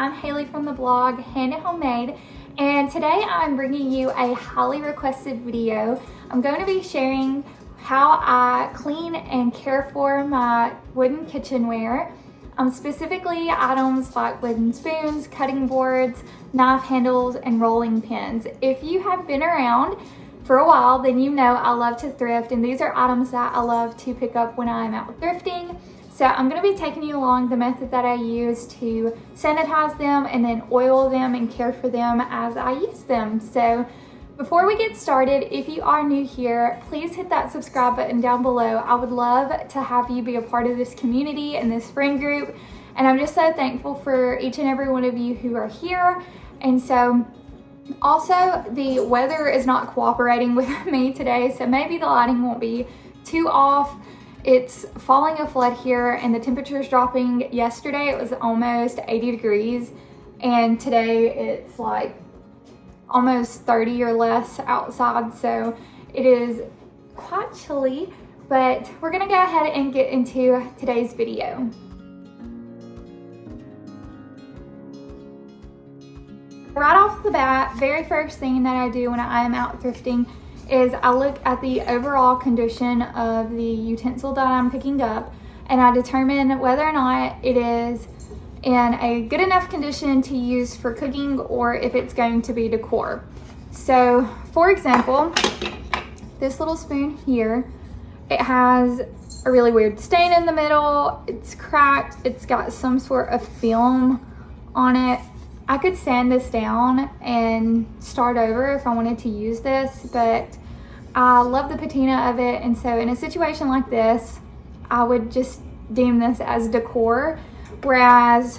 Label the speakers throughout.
Speaker 1: I'm Haley from the blog Hand and Homemade, and today I'm bringing you a highly requested video. I'm going to be sharing how I clean and care for my wooden kitchenware, specifically items like wooden spoons, cutting boards, knife handles, and rolling pins. If you have been around for a while, then you know I love to thrift, and these are items that I love to pick up when I'm out thrifting. So I'm going to be taking you along the method that I use to sanitize them and then oil them and care for them as I use them. So before we get started, if you are new here, please hit that subscribe button down below. I would love to have you be a part of this community and this friend group. And I'm just so thankful for each and every one of you who are here. And so also the weather is not cooperating with me today, so maybe the lighting won't be too off. It's falling a flood here and the temperature is dropping. Yesterday it was almost 80 degrees and today it's like almost 30 or less outside, so it is quite chilly, but we're gonna go ahead and get into today's video. Right off the bat, very first thing that I do when I am out thrifting is I look at the overall condition of the utensil that I'm picking up, and I determine whether or not it is in a good enough condition to use for cooking or if it's going to be decor. So for example, this little spoon here, it has a really weird stain in the middle, it's cracked, it's got some sort of film on it. I could sand this down and start over if I wanted to use this, but I love the patina of it, and so in a situation like this, I would just deem this as decor. Whereas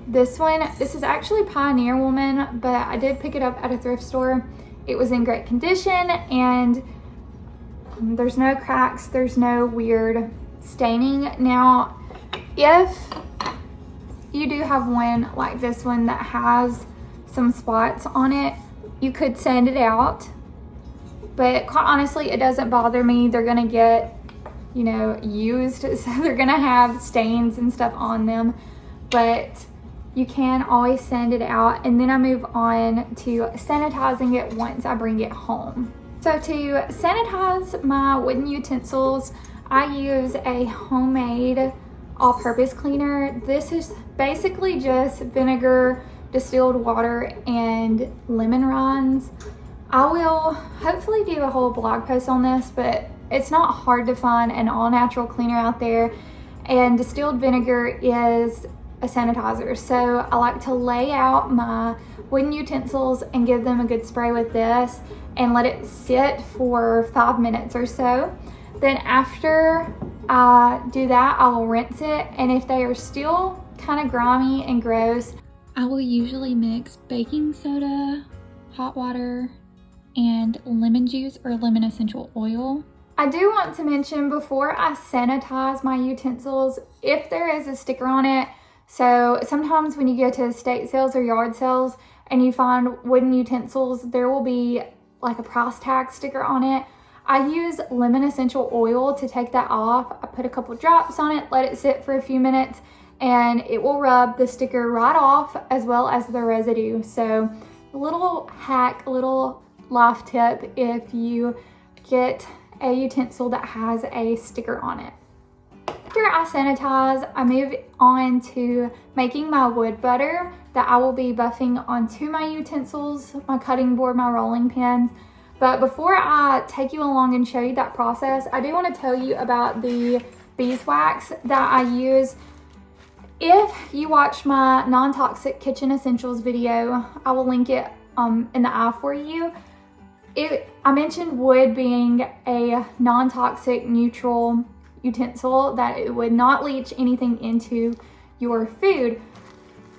Speaker 1: this one, this is actually Pioneer Woman, but I did pick it up at a thrift store. It was in great condition, and there's no cracks, there's no weird staining. Now, if you do have one like this one that has some spots on it, you could sand it out, but quite honestly, it doesn't bother me. They're gonna get, you know, used, so they're gonna have stains and stuff on them, but you can always sand it out. And then I move on to sanitizing it once I bring it home. So to sanitize my wooden utensils, I use a homemade all-purpose cleaner. This is basically just vinegar, distilled water, and lemon rinds. I will hopefully do a whole blog post on this, but it's not hard to find an all-natural cleaner out there, and distilled vinegar is a sanitizer. So I like to lay out my wooden utensils and give them a good spray with this and let it sit for 5 minutes or so. Then after I do that, I will rinse it, and if they are still kind of grimy and gross, I will usually mix baking soda, hot water, and lemon juice or lemon essential oil. I do want to mention before I sanitize my utensils, if there is a sticker on it, so sometimes when you go to estate sales or yard sales and you find wooden utensils, there will be like a price tag sticker on it. I use lemon essential oil to take that off. I put a couple drops on it, let it sit for a few minutes, and it will rub the sticker right off as well as the residue. So a little hack, a little life tip if you get a utensil that has a sticker on it. After I sanitize, I move on to making my wood butter that I will be buffing onto my utensils, my cutting board, my rolling pins. But before I take you along and show you that process, I do want to tell you about the beeswax that I use. If you watch my non-toxic kitchen essentials video, I will link it in the eye for you. I mentioned wood being a non-toxic neutral utensil, that it would not leach anything into your food.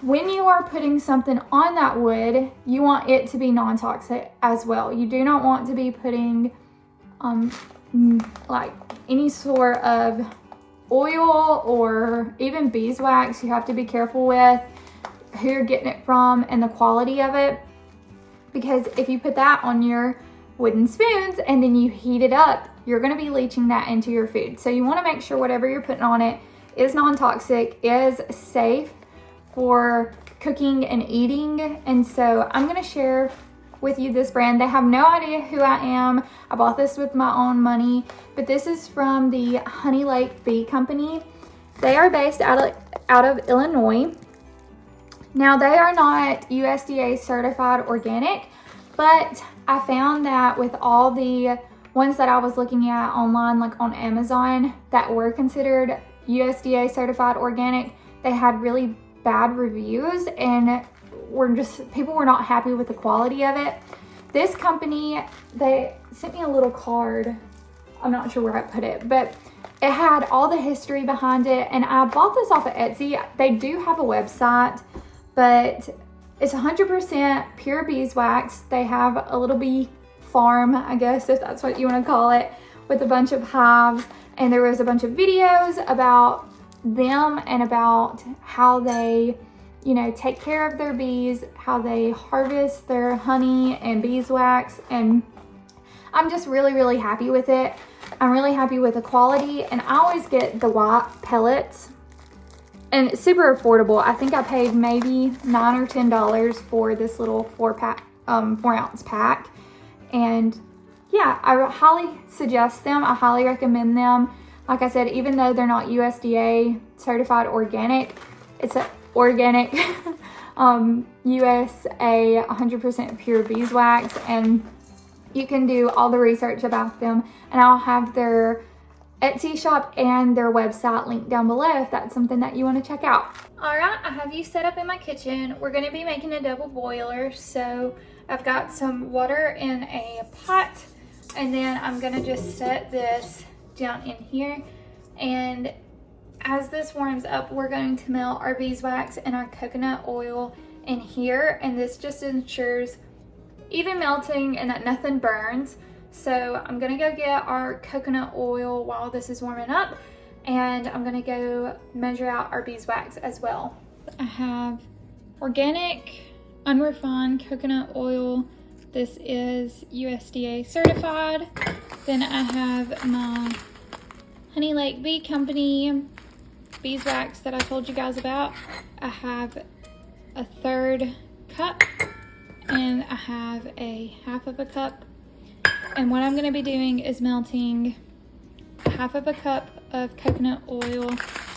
Speaker 1: When you are putting something on that wood, you want it to be non-toxic as well. You do not want to be putting like any sort of oil or even beeswax. You have to be careful with who you're getting it from and the quality of it, because if you put that on your wooden spoons and then you heat it up, you're going to be leaching that into your food. So you want to make sure whatever you're putting on it is non-toxic, is safe for cooking and eating. And so I'm gonna share with you this brand. They have no idea who I am. I bought this with my own money, but this is from the Honey Lake Bee Company. They are based out of Illinois. Now, they are not USDA certified organic, but I found that with all the ones that I was looking at online, like on Amazon, that were considered USDA certified organic, they had really bad reviews and people were not happy with the quality of it. This company, they sent me a little card. I'm not sure where I put it, but it had all the history behind it, and I bought this off of Etsy. They do have a website, but it's 100% pure beeswax. They have a little bee farm, I guess, if that's what you want to call it, with a bunch of hives, and there was a bunch of videos about them and about how they, you know, take care of their bees, how they harvest their honey and beeswax, and I'm just really, really happy with it. I'm really happy with the quality, and I always get the white pellets, and it's super affordable. I think I paid maybe $9 or $10 for this little 4-ounce pack, and yeah, I highly suggest them. I highly recommend them. Like I said, even though they're not USDA certified organic, it's a organic USA 100% pure beeswax, and you can do all the research about them, and I'll have their Etsy shop and their website linked down below if that's something that you want to check out. All right, I have you set up in my kitchen. We're going to be making a double boiler, so I've got some water in a pot, and then I'm going to just set this down in here, and as this warms up, we're going to melt our beeswax and our coconut oil in here, and this just ensures even melting and that nothing burns. So I'm gonna go get our coconut oil while this is warming up, and I'm gonna go measure out our beeswax as well. I have organic, unrefined coconut oil. This is USDA certified. Then I have my Honey Lake Bee Company beeswax that I told you guys about. I have a 1/3 cup, and I have a 1/2 cup. And what I'm going to be doing is melting 1/2 cup of coconut oil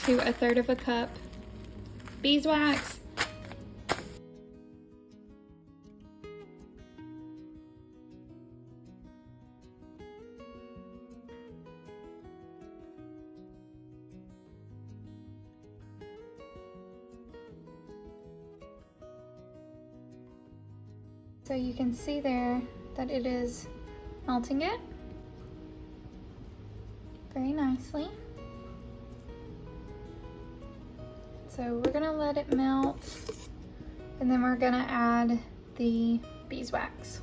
Speaker 1: to a 1/3 cup beeswax. So you can see there that it is melting it very nicely. So we're gonna let it melt, and then we're gonna add the beeswax.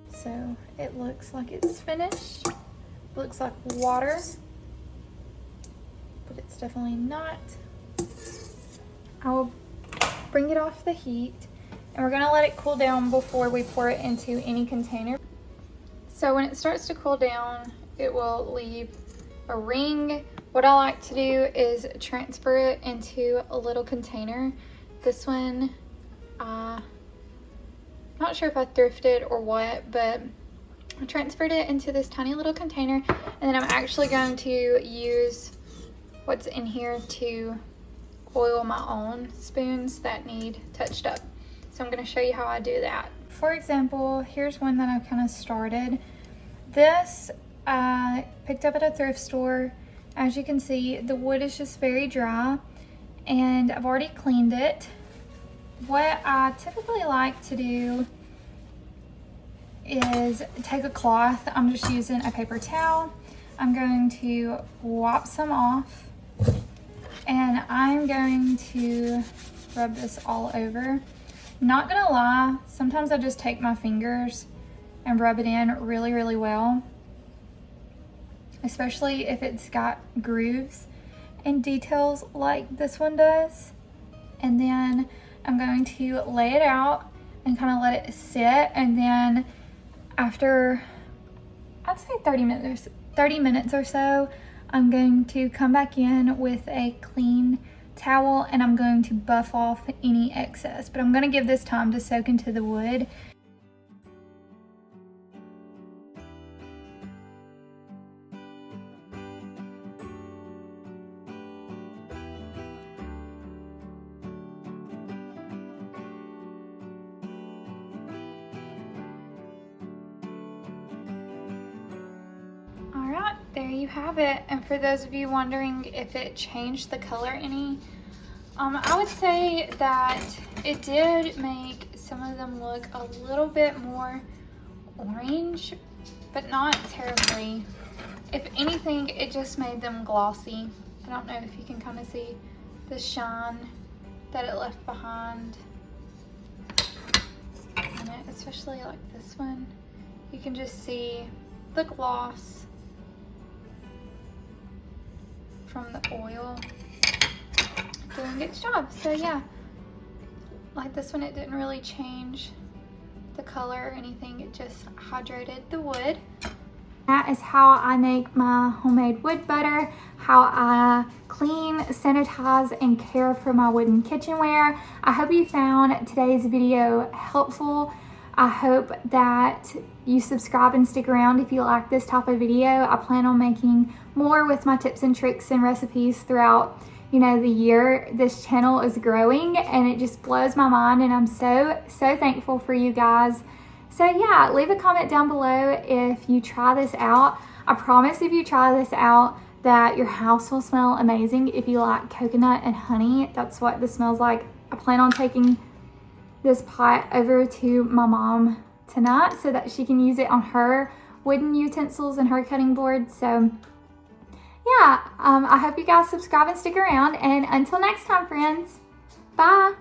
Speaker 1: So it looks like it's finished. Looks like water, but it's definitely not. I will bring it off the heat, and we're gonna let it cool down before we pour it into any container. So when it starts to cool down, it will leave a ring. What I like to do is transfer it into a little container. This one, not sure if I thrifted or what, but I transferred it into this tiny little container, and then I'm actually going to use what's in here to oil my own spoons that need touched up. So I'm going to show you how I do that. For example, here's one that I've kind of started. This I picked up at a thrift store. As you can see, the wood is just very dry, and I've already cleaned it. What I typically like to do is take a cloth. I'm just using a paper towel. I'm going to wipe some off, and I'm going to rub this all over. Not gonna lie, sometimes I just take my fingers and rub it in really, really well, especially if it's got grooves and details like this one does. And then I'm going to lay it out and kind of let it sit, and then after, I'd say 30 minutes or so, I'm going to come back in with a clean towel and I'm going to buff off any excess, but I'm going to give this time to soak into the wood. There you have it. And for those of you wondering if it changed the color any, I would say that it did make some of them look a little bit more orange, but not terribly. If anything, it just made them glossy. I don't know if you can kind of see the shine that it left behind on it, especially like this one. You can just see the gloss from the oil doing its job. So yeah, like this one, it didn't really change the color or anything, it just hydrated the wood. That is how I make my homemade wood butter, how I clean, sanitize, and care for my wooden kitchenware. I hope you found today's video helpful. I hope that you subscribe and stick around if you like this type of video. I plan on making more with my tips and tricks and recipes throughout, the year. This channel is growing and it just blows my mind, and I'm so thankful for you guys. So yeah, leave a comment down below if you try this out. I promise if you try this out that your house will smell amazing. If you like coconut and honey, that's what this smells like. I plan on taking this pot over to my mom tonight so that she can use it on her wooden utensils and her cutting board. So yeah, I hope you guys subscribe and stick around, and until next time, friends, bye.